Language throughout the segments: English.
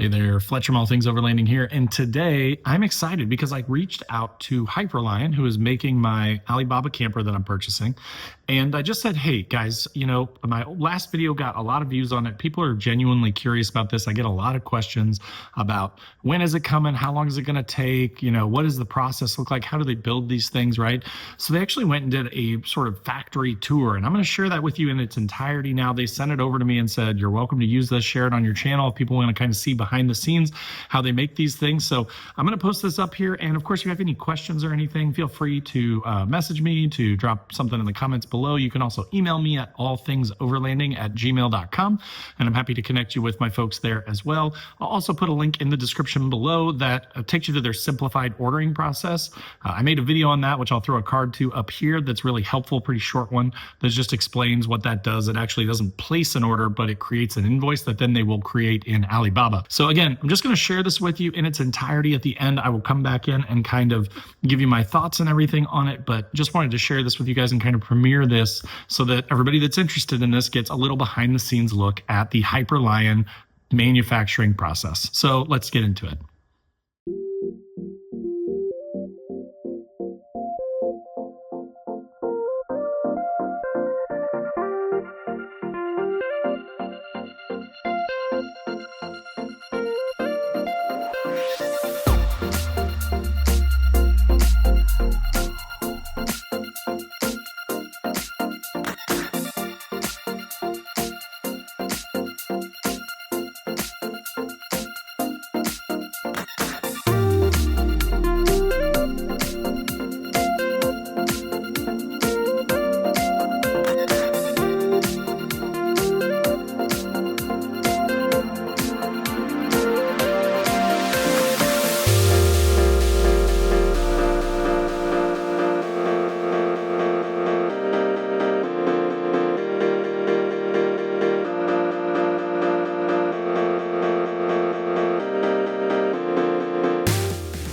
Hey there, Fletcher from All Things Overlanding here. And today I'm excited because I reached out to HiperLion, who is making my Alibaba camper that I'm purchasing. And I just said, hey guys, my last video got a lot of views on it. People are genuinely curious about this. I get a lot of questions about when is it coming? How long is it going to take? What does the process look like? How do they build these things, right? So they actually went and did a sort of factory tour, and I'm going to share that with you in its entirety now. They sent it over to me and said, you're welcome to use this, share it on your channel if people want to kind of see behind the scenes how they make these things. So I'm going to post this up here. And of course, if you have any questions or anything, feel free to message me, to drop something in the comments below. You can also email me at allthingsoverlanding@gmail.com, and I'm happy to connect you with my folks there as well. I'll also put a link in the description below that takes you to their simplified ordering process. I made a video on that, which I'll throw a card to up here. That's really helpful, pretty short one that just explains what that does. It actually doesn't place an order, but it creates an invoice that then they will create in Alibaba. So again, I'm just going to share this with you in its entirety. At the end, I will come back in and kind of give you my thoughts and everything on it, but just wanted to share this with you guys and kind of premiere this so that everybody that's interested in this gets a little behind the scenes look at the HiperLion manufacturing process. So let's get into it.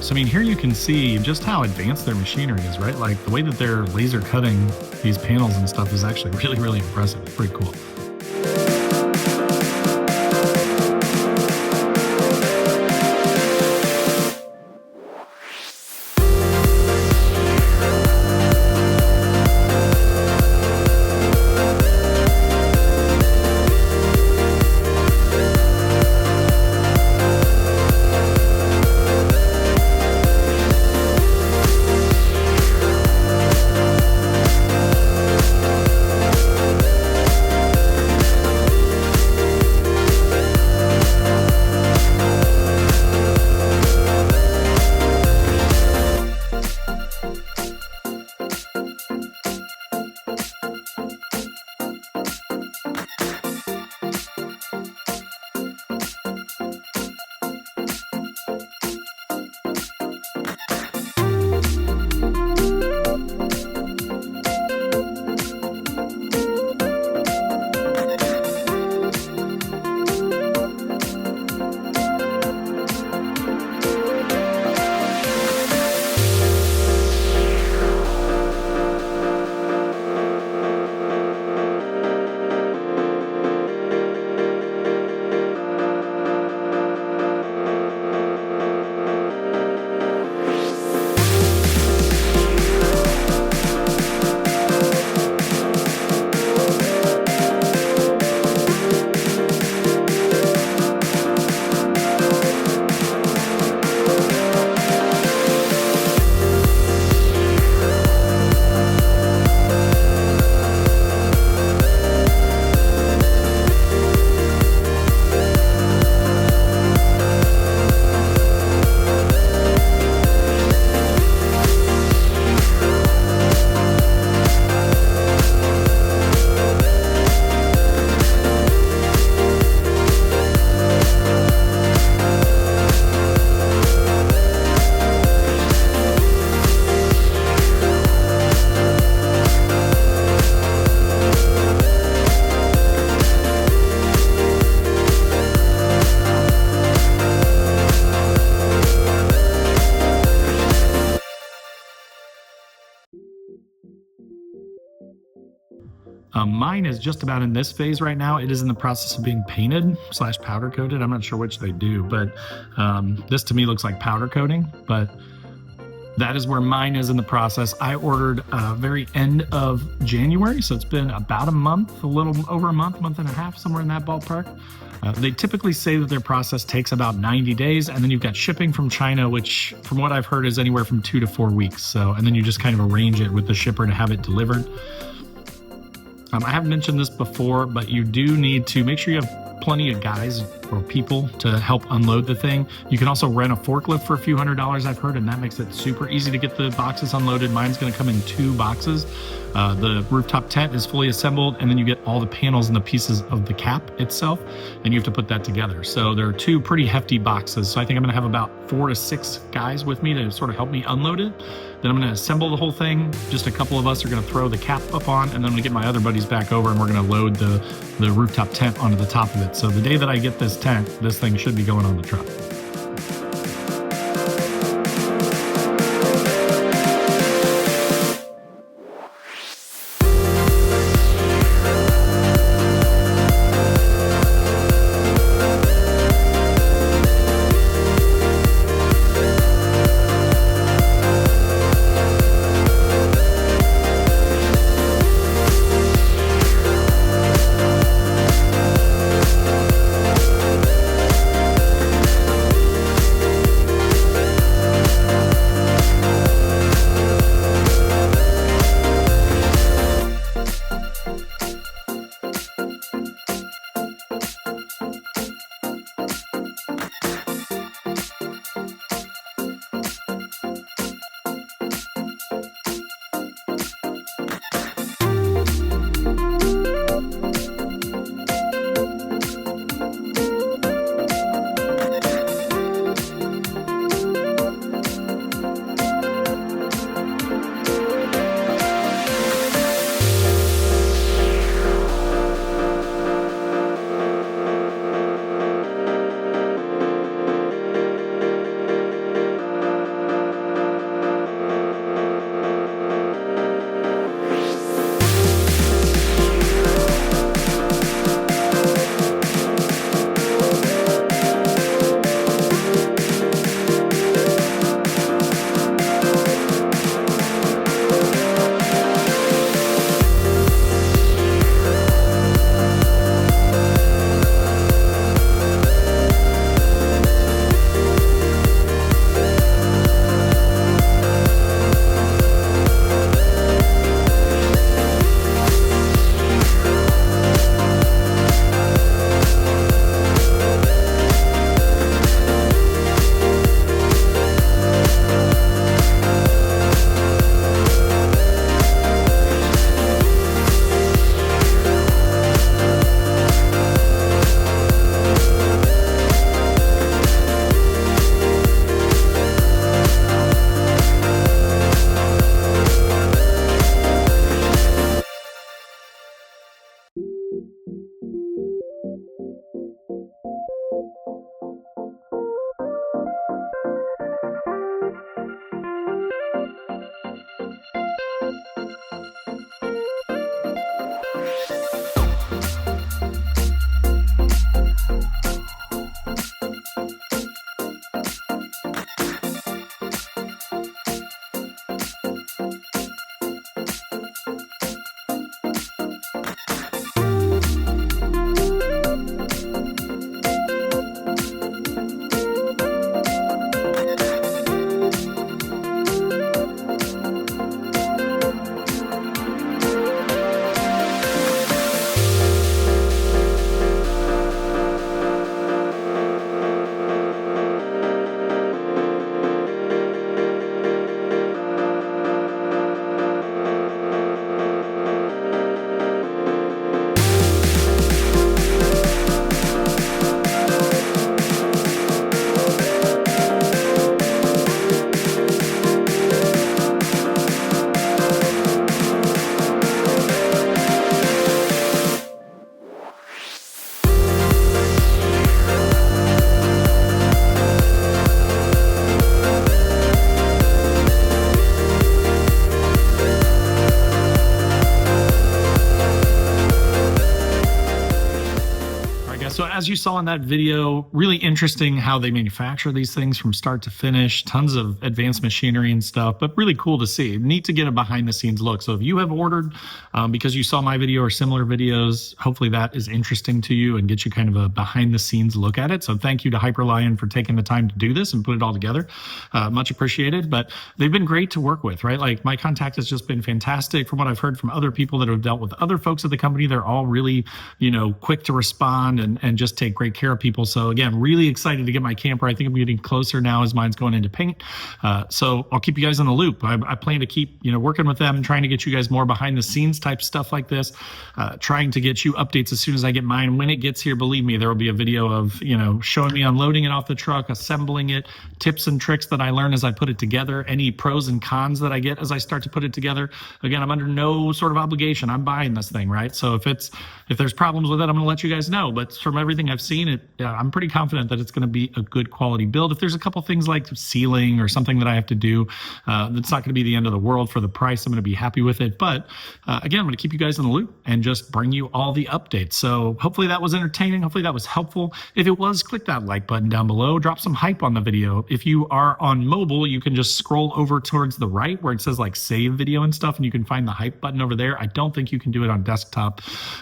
So, I mean, here you can see just how advanced their machinery is, right? Like the way that they're laser cutting these panels and stuff is actually really, really impressive. It's pretty cool. Mine is just about in this phase right now. It is in the process of being painted / powder coated. I'm not sure which they do, but this to me looks like powder coating, but that is where mine is in the process. I ordered very end of January, so it's been about a month, a little over a month and a half, somewhere in that ballpark. They typically say that their process takes about 90 days, and then you've got shipping from China, which from what I've heard is anywhere from 2 to 4 weeks. So, and then you just kind of arrange it with the shipper to have it delivered. I haven't mentioned this before, but you do need to make sure you have plenty of guys or people to help unload the thing. You can also rent a forklift for a few $100s, I've heard, and that makes it super easy to get the boxes unloaded. Mine's going to come in 2 boxes. The rooftop tent is fully assembled, and then you get all the panels and the pieces of the cap itself, and you have to put that together. So there are 2 pretty hefty boxes. So I think I'm going to have about 4 to 6 guys with me to sort of help me unload it. Then I'm going to assemble the whole thing. Just a couple of us are going to throw the cap up on, and then I'm going to get my other buddies back over, and we're going to load the rooftop tent onto the top of it. So the day that I get this tent, this thing should be going on the truck. as you saw in that video, really interesting how they manufacture these things from start to finish, tons of advanced machinery and stuff, but really cool to see. Neat to get a behind the scenes look. So if you have ordered because you saw my video or similar videos, hopefully that is interesting to you and get you kind of a behind the scenes look at it. So thank you to HiperLion for taking the time to do this and put it all together. Much appreciated. But they've been great to work with, right? Like my contact has just been fantastic. From what I've heard from other people that have dealt with other folks at the company, they're all really, quick to respond and just take great care of people. So again, really excited to get my camper. I think I'm getting closer now as mine's going into paint. So I'll keep you guys in the loop. I plan to keep, working with them, trying to get you guys more behind the scenes type stuff like this, trying to get you updates as soon as I get mine. When it gets here, believe me, there will be a video of, showing me unloading it off the truck, assembling it, tips and tricks that I learn as I put it together, any pros and cons that I get as I start to put it together. Again, I'm under no sort of obligation. I'm buying this thing, right? So if there's problems with it, I'm going to let you guys know. But from everything I've seen, I'm pretty confident that it's going to be a good quality build. If there's a couple things like sealing or something that I have to do, that's not going to be the end of the world for the price. I'm going to be happy with it. But again, I'm going to keep you guys in the loop and just bring you all the updates. So hopefully that was entertaining. Hopefully that was helpful. If it was, click that like button down below. Drop some hype on the video. If you are on mobile, you can just scroll over towards the right where it says like save video and stuff, and you can find the hype button over there. I don't think you can do it on desktop,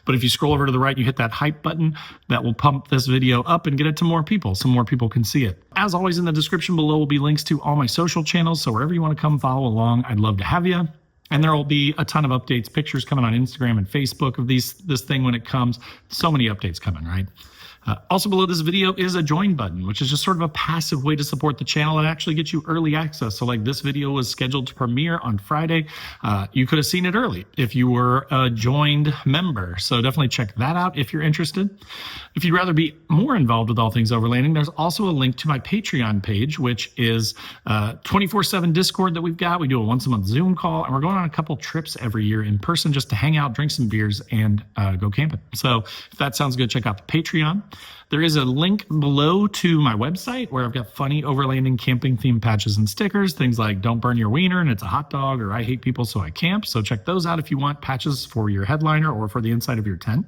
but if you scroll over to the right, you hit that hype button, that will pump this video up and get it to more people so more people can see it. As always, in the description below will be links to all my social channels, so wherever you want to come follow along, I'd love to have you. And there will be a ton of updates, pictures coming on Instagram and Facebook of this thing when it comes. So many updates coming, right? Also below this video is a join button, which is just sort of a passive way to support the channel and actually get you early access. So like this video was scheduled to premiere on Friday. You could have seen it early if you were a joined member. So definitely check that out if you're interested. If you'd rather be more involved with all things overlanding, there's also a link to my Patreon page, which is 24/7 Discord that we've got. We do a once a month Zoom call, and we're going on a couple trips every year in person just to hang out, drink some beers, and go camping. So if that sounds good, check out the Patreon. There is a link below to my website where I've got funny overlanding camping themed patches and stickers, things like don't burn your wiener and it's a hot dog, or I hate people so I camp. So check those out if you want patches for your headliner or for the inside of your tent,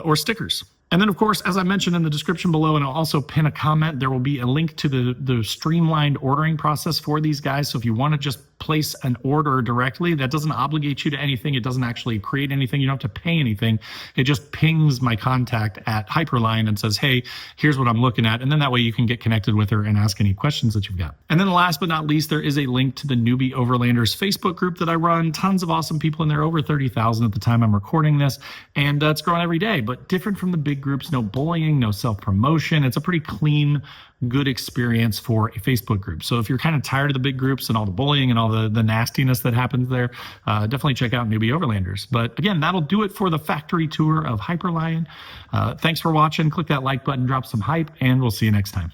or stickers. And then, of course, as I mentioned in the description below, and I'll also pin a comment, there will be a link to the streamlined ordering process for these guys. So if you want to just place an order directly, that doesn't obligate you to anything. It doesn't actually create anything. You don't have to pay anything. It just pings my contact at HiperLion and says, hey, here's what I'm looking at. And then that way you can get connected with her and ask any questions that you've got. And then last but not least, there is a link to the Newbie Overlanders Facebook group that I run. Tons of awesome people in there, over 30,000 at the time I'm recording this. And it's growing every day, but different from the big groups, no bullying, no self-promotion. It's a pretty clean, good experience for a Facebook group. So if you're kind of tired of the big groups and all the bullying and all the nastiness that happens there, definitely check out Newbie Overlanders. But again, that'll do it for the factory tour of HiperLion. Thanks for watching. Click that like button, drop some hype, and we'll see you next time.